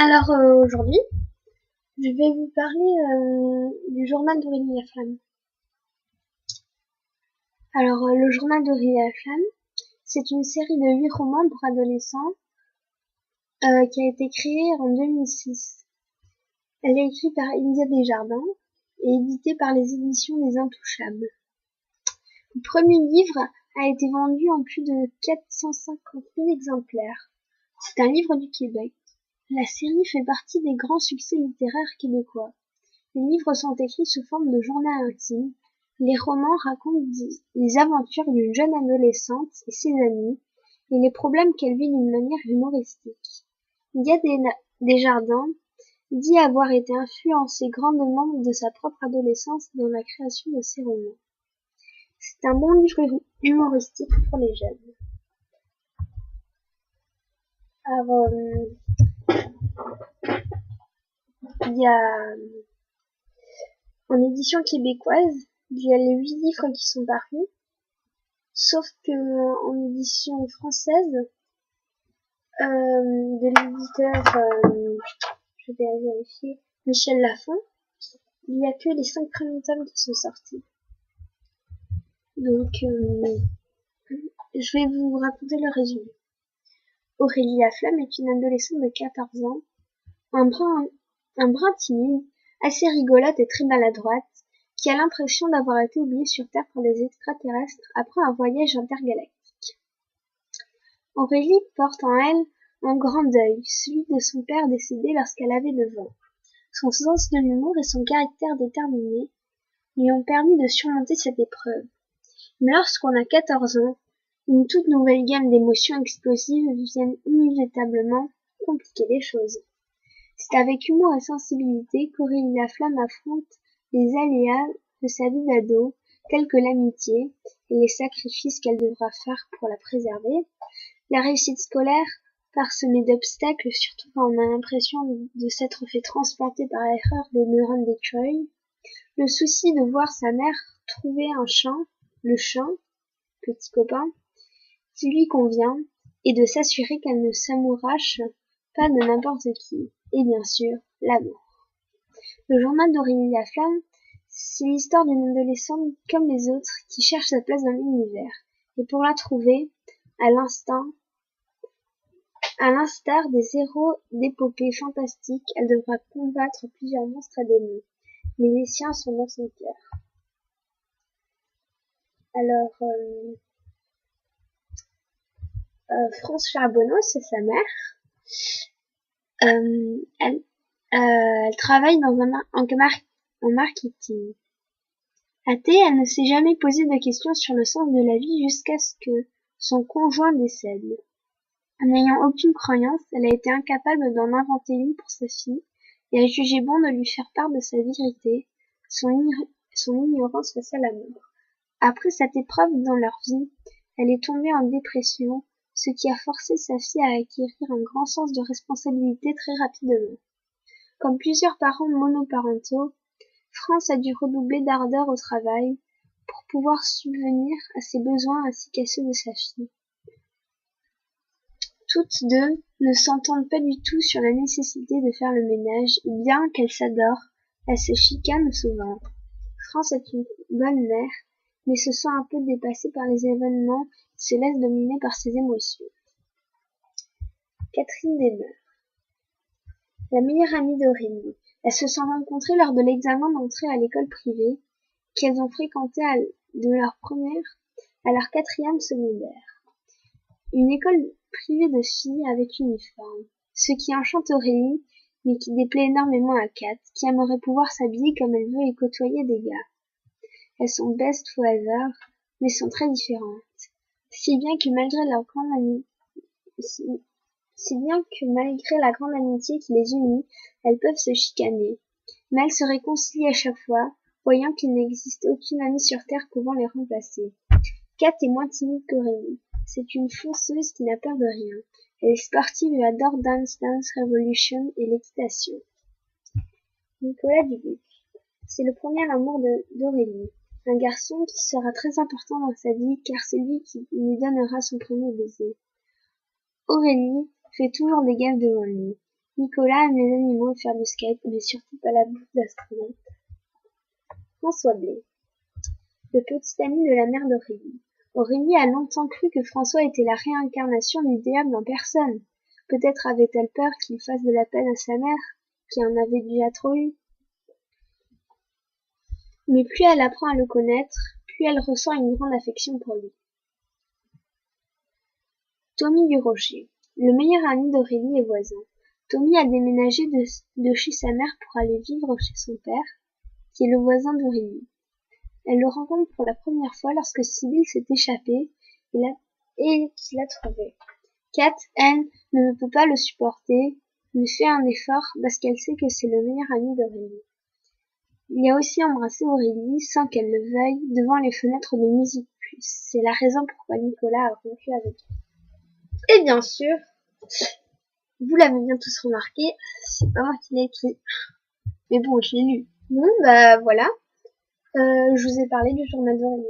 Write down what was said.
Alors aujourd'hui, je vais vous parler du journal d'Aurélie Laflamme. Alors le journal d'Aurélie Laflamme, c'est une série de 8 romans pour adolescents qui a été créée en 2006. Elle est écrite par India Desjardins et éditée par les éditions Les Intouchables. Le premier livre a été vendu en plus de 450 000 exemplaires. C'est un livre du Québec. La série fait partie des grands succès littéraires québécois. Les livres sont écrits sous forme de journal intime. Les romans racontent les aventures d'une jeune adolescente et ses amis et les problèmes qu'elle vit d'une manière humoristique. India Desjardins dit avoir été influencée grandement de sa propre adolescence dans la création de ses romans. C'est un bon livre humoristique pour les jeunes. Alors, il y a en édition québécoise, il y a les 8 livres qui sont parus, sauf que en édition française, de l'éditeur, je vais vérifier, Michel Lafon, il n'y a que les 5 premiers tomes qui sont sortis. Donc, je vais vous raconter le résumé. Aurélie Laflamme est une adolescente de 14 ans, un brin timide, assez rigolote et très maladroite, qui a l'impression d'avoir été oubliée sur Terre par des extraterrestres après un voyage intergalactique. Aurélie porte en elle un grand deuil, celui de son père décédé lorsqu'elle avait 9 ans. Son sens de l'humour et son caractère déterminé lui ont permis de surmonter cette épreuve. Mais lorsqu'on a 14 ans, une toute nouvelle gamme d'émotions explosives viennent inévitablement compliquer les choses. C'est avec humour et sensibilité qu'Aurélie Laflamme affronte les aléas de sa vie d'ado, tels que l'amitié et les sacrifices qu'elle devra faire pour la préserver, la réussite scolaire parsemée d'obstacles, surtout quand on a l'impression de s'être fait transplanter par erreur des neurones d'Écureuil, le souci de voir sa mère trouver un chant, le chant, petit copain, qui lui convient, et de s'assurer qu'elle ne s'amourache pas de n'importe qui, et bien sûr, l'amour. Le journal d'Aurélie Laflamme, c'est l'histoire d'une adolescente comme les autres qui cherche sa place dans l'univers, et pour la trouver, à l'instar des héros d'épopées fantastiques, elle devra combattre plusieurs monstres et démons, mais les siens sont dans son cœur. Alors, France Charbonneau, c'est sa mère. Elle travaille en marketing. Athée, elle ne s'est jamais posé de questions sur le sens de la vie jusqu'à ce que son conjoint décède. N'ayant aucune croyance, elle a été incapable d'en inventer une pour sa fille et a jugé bon de lui faire part de sa vérité, son ignorance face à l'amour. Après cette épreuve dans leur vie, elle est tombée en dépression, ce qui a forcé sa fille à acquérir un grand sens de responsabilité très rapidement. Comme plusieurs parents monoparentaux, France a dû redoubler d'ardeur au travail pour pouvoir subvenir à ses besoins ainsi qu'à ceux de sa fille. Toutes deux ne s'entendent pas du tout sur la nécessité de faire le ménage, et bien qu'elles s'adorent, elles se chicanent souvent. France est une bonne mère, mais se sent un peu dépassée par les événements et se laisse dominer par ses émotions. Catherine Desmeurs, la meilleure amie d'Aurélie. Elles se sont rencontrées lors de l'examen d'entrée à l'école privée qu'elles ont fréquenté de leur première à leur 4e secondaire. Une école privée de filles avec uniforme, ce qui enchante Aurélie, mais qui déplaît énormément à Kat, qui aimerait pouvoir s'habiller comme elle veut et côtoyer des gars. Elles sont best forever, mais sont très différentes. Si bien que malgré la grande amitié qui les unit, elles peuvent se chicaner. Mais elles se réconcilient à chaque fois, voyant qu'il n'existe aucune amie sur Terre pouvant les remplacer. Kat est moins timide qu'Aurélie. C'est une fonceuse qui n'a peur de rien. Elle est sportive et adore Dance Revolution et l'équitation. Nicolas Dubuc. C'est le premier amour d'Aurélie. Un garçon qui sera très important dans sa vie car c'est lui qui lui donnera son premier baiser. Aurélie fait toujours des gaffes devant lui. Nicolas aime les animaux et faire du skate, mais surtout pas la bouffe d'astronaute. François Blé, le petit ami de la mère d'Aurélie. Aurélie a longtemps cru que François était la réincarnation du diable en personne. Peut-être avait-elle peur qu'il fasse de la peine à sa mère, qui en avait déjà trop eu. Mais plus elle apprend à le connaître, plus elle ressent une grande affection pour lui. Tommy Durocher, le meilleur ami d'Aurélie et voisin. Tommy a déménagé de chez sa mère pour aller vivre chez son père, qui est le voisin d'Aurélie. Elle le rencontre pour la première fois lorsque Sibylle s'est échappée et qu'il l'a trouvée. Kat, elle, ne peut pas le supporter, mais fait un effort parce qu'elle sait que c'est le meilleur ami d'Aurélie. Il a aussi embrassé Aurélie sans qu'elle le veuille devant les fenêtres de Musique Plus. C'est la raison pourquoi Nicolas a rompu avec elle. Et bien sûr, vous l'avez bien tous remarqué, c'est pas moi qui l'ai écrit. Mais bon, je l'ai lu. Bon, bah voilà. Je vous ai parlé du journal d'Aurélie.